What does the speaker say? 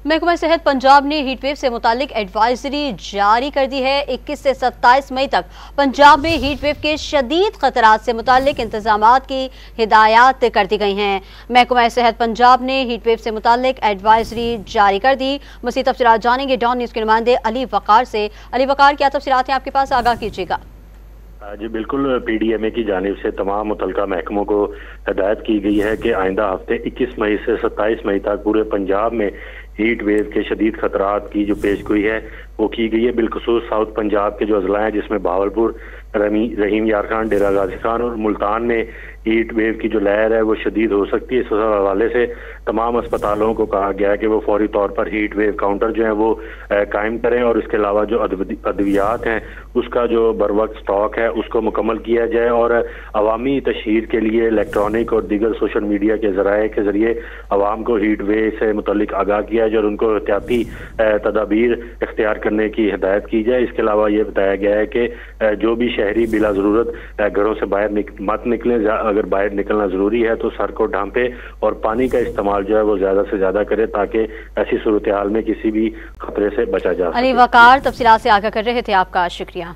महकमा सेहत पंजाब ने हीट वेव से मुतालिक एडवाइजरी जारी कर दी है। 21 से 27 मई तक पंजाब में हीट वेव के शदीद खतरात से मुतालिक इंतजामात की हिदायत कर दी गई हैं। महकमा सेहत पंजाब ने हीट वेव से मुतालिक एडवाइजरी जारी कर दी। मज़ीद तफसीलात जानेंगे डॉन न्यूज़ के नुमाइंदे अली वकार से। अली वकार, क्या तफसीलात हैं आपके पास, आगाह कीजिएगा। जी बिल्कुल, PDMA की जानिब से तमाम मुतलका महकमों को हिदायत की गई है कि आइंदा हफ्ते 21 मई से 27 मई तक पूरे पंजाब में हीट वेव के शदीद खतरात की जो पेशगोई है वो की गई है। बिलखसूस साउथ पंजाब के जो अजला हैं जिसमें बहावलपुर, रहीम यार खान, डेरा गाजी खान और मुल्तान में हीट वेव की जो लहर है वो शदीद हो सकती है। इस हवाले से तमाम अस्पतालों को कहा गया है कि वो फौरी तौर पर हीट वेव काउंटर जो है वो कायम करें और इसके अलावा जो अद्वियात हैं उसका जो बर वक्त स्टॉक है उसको मुकम्मल किया जाए और अवामी तशहीर के लिए इलेक्ट्रॉनिक और दीगर सोशल मीडिया के ज़राए के ज़रिए अवाम को हीट वेव से मुतल्लिक आगाह किया जाए और उनको एहतियाती तदाबीर इख्तियार करने की हिदायत की जाए। इसके अलावा ये बताया गया है कि जो भी शहरी बिला ज़रूरत घरों से बाहर मत निकलें। अगर बाहर निकलना ज़रूरी है तो सर को ढांपे और पानी का इस्तेमाल जो है वो ज़्यादा से ज़्यादा करे ताकि ऐसी सूरत हाल में किसी भी खतरे से बचा जा सके। अली वकार तफसीलात से आगाह कर रहे थे, आपका शुक्रिया।